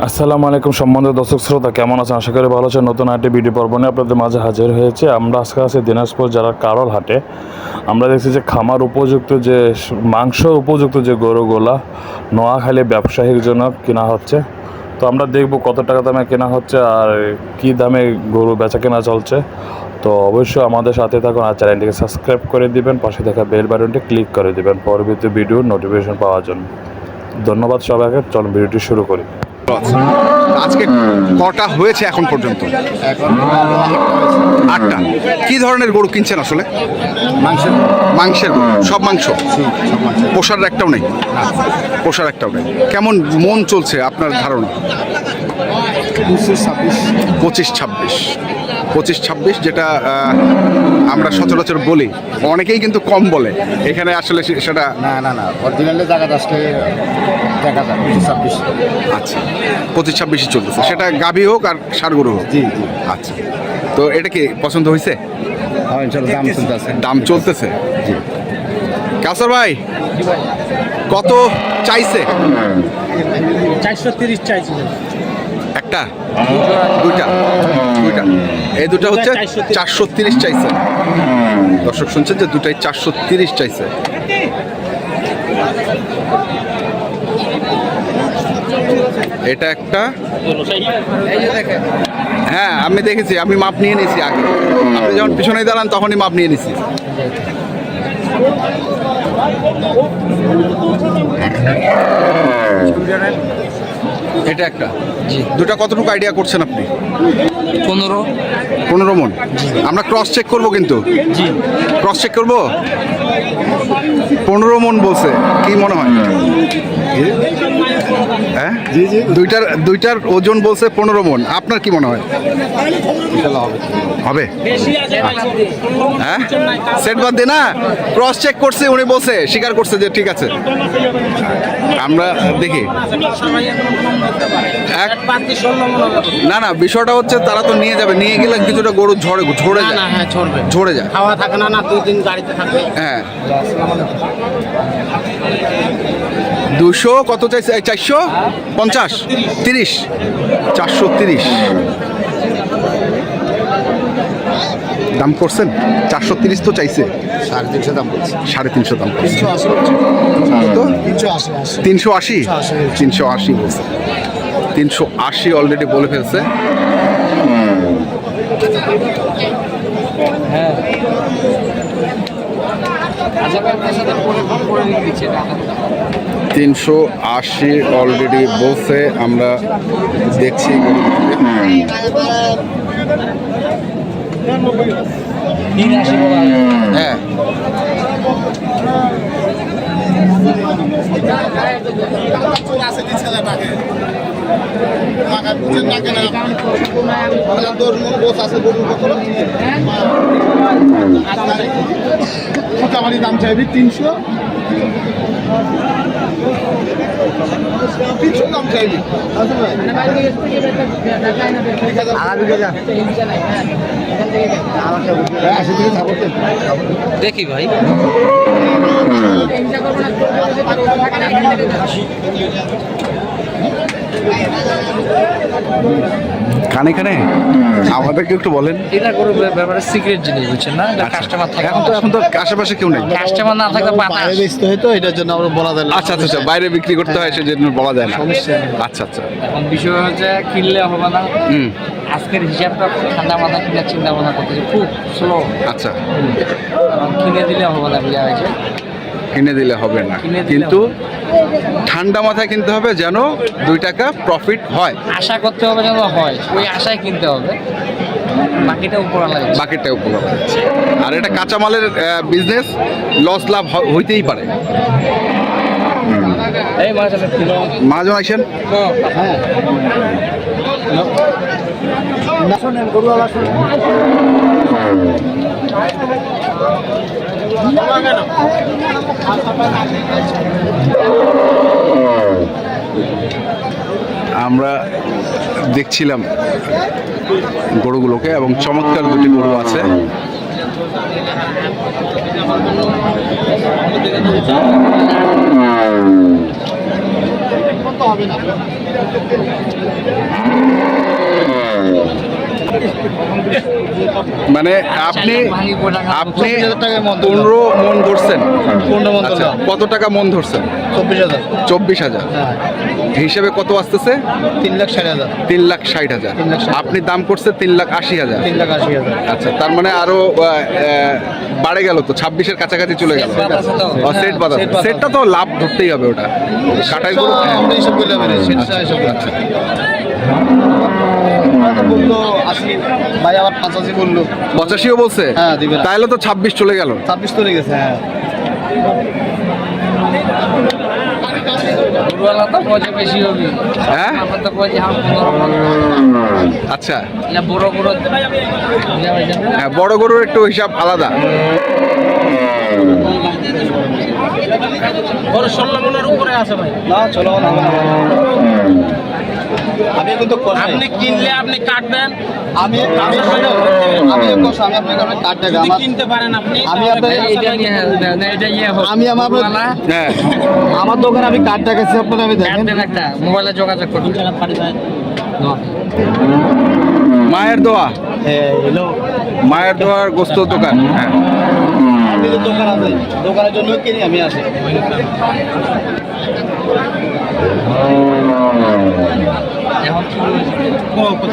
আসসালামু আলাইকুম সম্মানিত দর্শক শ্রোতা, কেমন আছেন? আশা করি ভালো আছেন। নতুন একটি ভিডিও পর্ব নিয়ে আপনাদের মাঝে হাজির হয়েছে। আমরা আজকে আছি দিনাজপুর জেলার কারল হাটে। আমরা দেখছি যে খামার উপযুক্ত যে মাংস উপযুক্ত যে গরুগুলা নোয়াখালী ব্যবসায়ীর জন্য কেনা হচ্ছে। তো আমরা দেখব কত টাকা দামে কেনা হচ্ছে আর কী দামে গরু বেচা কেনা চলছে। তো অবশ্যই আমাদের সাথে থাকুন আর চ্যানেলটিকে সাবস্ক্রাইব করে দিবেন, পাশে থাকা বেল বাটনটি ক্লিক করে দিবেন পরবর্তী ভিডিওর নোটিফিকেশন পাওয়ার জন্য। ধন্যবাদ সবাইকে। চলুন ভিডিওটি শুরু করি। আজকে কটা হয়েছে এখন পর্যন্ত? এখন 8টা। কি ধরনের গরু কিনছেন আসলে? মাংসের গরু, সব মাংস? পোষার একটাও নেই? পোষার একটাও নেই। কেমন মন চলছে আপনার ধারণা? 25-26 যেটা আমরা সচরাচর বলি, অনেকেই কিন্তু কম বলে, এখানে আসলে সেটা না অরিজিনালে জায়গা আসলে দেখা যায় 25-26। আচ্ছা, 25-26 চলতেছে, সেটা গাভী হোক আর ষাঁড় গরু হোক? জি। আচ্ছা, তো এটা কি পছন্দ হয়েছে? হ্যাঁ, ইনশাআল্লাহ দাম চলতেছে। দাম চলতেছে? জি। কাউসার ভাই, কত চাইছে? 430 চাইছি। একটা? দুইটা? এই দুটা হচ্ছে 430 চাইছে। দর্শক শুনছেন যে দুটাই 430 চাইছে। এটা একটা, হ্যাঁ আমি দেখেছি, আমি মাপ নিয়ে নিয়েছি আগে। আপনি যখন পিছনে দাঁড়ান তখনই মাপ নিয়ে নিয়েছি। এটা একটা। দুটা কতটুকু আইডিয়া করছেন আপনি? 15 মণ। আমরা ক্রস চেক করবো কিন্তু। ক্রস চেক করবো। 15 মণ বলছে, কি মনে হয়? হ্যাঁ, দুইটার ওজন বলছে 15 মণ। আপনার কি মনে হয়? হবে? হ্যাঁ, সেট বাদ দে না, ক্রস চেক করছে, উনি বলছে, স্বীকার করছে যে ঠিক আছে। আমরা দেখি। না, বিষয়টা হচ্ছে তারা তো নিয়ে যাবে, নিয়ে গেলে কিছুটা গরু ঝরে যায়। খাওয়া থাকে না, 2 দিন গাড়িতে থাকবে। হ্যাঁ, 200 কত চাইছে? 450, 30, 430 দাম করছেন। 430 তো চাইছে, 350 দাম বলছে। 350 দাম করছে। 380 বলছে। 380 অলরেডি বলে ফেলছে। হ্যাঁ, 380 অলরেডি বলছে। আমরা দেখছি হ্যাঁ, দাম চাইবি 300 দাম চাইবি। দেখি ভাই। কানে আমাদেরকে একটু বলেন। এটা করে ব্যাপারে সিক্রেট জিনিস, বুঝছেন না? কাস্টমার থাকে। এখন তো আশেপাশে কেউ নেই। কাস্টমার না থাকলে বাইরে বেচতে হয় তো, এটার জন্য আমরা বলা যায় না। আচ্ছা, বাইরে বিক্রি করতে হয়, সেজন্য বলা যায় না। আচ্ছা। এখন বিষয় হচ্ছে কিনলে হবে না। আজকের হিসাবটা ঠান্ডা মাথা কিনে চিন্তা ভাবনা করতেছে, খুব স্লো। আচ্ছা, কিনে দিলে হবে না, বুঝা হয়েছে? কিনে দিলে হবে না, কিন্তু ঠান্ডা মাথায় কিনতে হবে যেন 2 টাকা প্রফিট হয়। আশা করতে হবে যেন হয়, ওই আশায় কিনতে হবে। বাকিটা উপর লাগে। আর এটা কাঁচামালের বিজনেস, লস লাভ হইতেই পারে। এই মহাজন আইসেন। হ্যাঁ, আমরা দেখছিলাম গরুগুলোকে, এবং চমৎকার দুটি গরু আছে। মানে আপনি আপনি 15 মন ধরছেন। আচ্ছা, কত টাকা মন ধরছেন? 24,000। 24,000 হিসেবে কত আসতেছে? 3,60,000। 3,60,000। আপনি দাম করছে 3,80,000। 3,80,000। আচ্ছা, তার মানে আরো বাড়ে গেল তো, 26-এর কাছাকাছি চলে গেল। সেট বাদ আছে, সেটটা তো লাভ ধরতেই হবে, ওটা কাটাই গরু। আমরা হিসাব করলে হবে না, সেটা হিসাব করলে। আচ্ছা, বললো 80, ভাই আবার 85 বললো। 85ও বলছে? হ্যাঁ, দিবে না। তাহলে তো 26 চলে গেল। 26 চলে গেছে। হ্যাঁ, গরুওয়ালা তো পয়সা বেশি হবে। হ্যাঁ? আমার তো পয়সা 15 মণ। আচ্ছা, এটা বড় গরু হ্যাঁ, বড় গরুর একটু হিসাব আলাদা। বড় 16 মণের উপরে আছে ভাই। না চলো না, হবে না। আমি কিন্তু আপনি কিনলে আপনি কাটবেন। আমি আপনাকে কার্ড টাকা আমার কিনতে পারেন আপনি। আমি আপনার এটা নিয়ে এটা ইয়ে হোক। আমি আমার হ্যাঁ, আমার দোকানে আমি কার্ড টাকাছি আপনার, আমি দেখেন কাটবেন একটা মোবাইলে যোগাযোগ করুন। মায়ের দোয়া, হ্যাঁ হ্যালো, মায়ের দোয়ার গোস্ত দোকান। হ্যাঁ, আমি তো দোকান আছে, দোকানের জন্য কিনি আমি আসি। এখন কত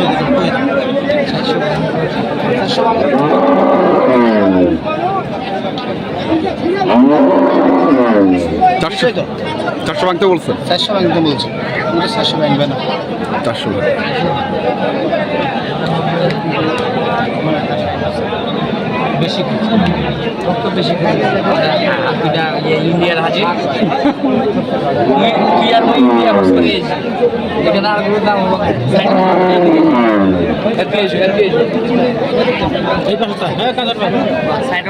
চারশো ভাঙতে বলছেন? 400 ভাঙতে বলছি, আমরা 400 ভাঙবে না। 400। বেশি কত বেশি দুইটা ইন্ডিয়ার হাজির তুই আর মই ইন্ডিয়া হোস করে এখানে আর কোনো দাম হলো এই পাশে হ্যাঁ কাজার পাশে সাইড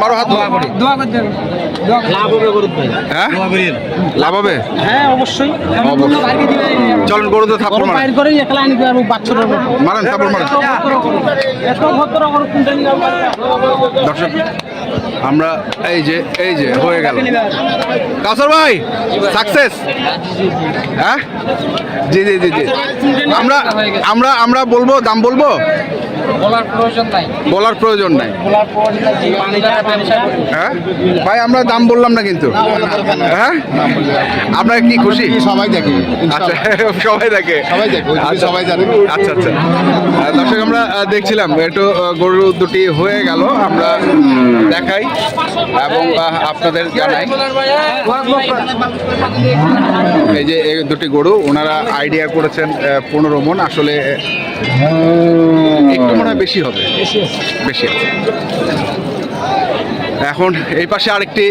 বারো হাত দোয়া করি। দোয়া করতে হবে। লাভ হবে গরুর ভাই। হ্যাঁ, লাভ হবে। হ্যাঁ অবশ্যই। চলেন গরুতে থাপ্পড় মারেন, করে একলা আনবে আর বাচ্চারা মারেন থাপ্পড় মারেন। এত ভদ্র গরু কোনটা নিয়ে দর্শক, আমরা এই যে হয়ে গেল। কাউসার ভাই সাকসেস। হ্যাঁ, জি জি জি জি। আমরা আমরা আমরা বলবো, দাম বলবো, বলার প্রয়োজন নাই। বলার প্রয়োজন নাই। বলার প্রয়োজন নাই। ব্যবসা করি। হ্যাঁ ভাই, আমরা দাম বললাম না কিন্তু। হ্যাঁ, আপনারা কি খুশি? সবাই দেখে, আচ্ছা, সবাই দেখে, সবাই দেখে, আচ্ছা, সবাই জানে। আচ্ছা আচ্ছা। দর্শক, আমরা দেখছিলাম একটু গরু দুটি হয়ে গেল, আমরা দেখাই এবং আপনাদের জানাই। এই যে এই দুটি গরু ওনারা আইডিয়া করেছেন 15 মণ, আসলে একটু মনে হয় বেশি হবে, বেশি আছে। এখন এই পাশে আরেকটি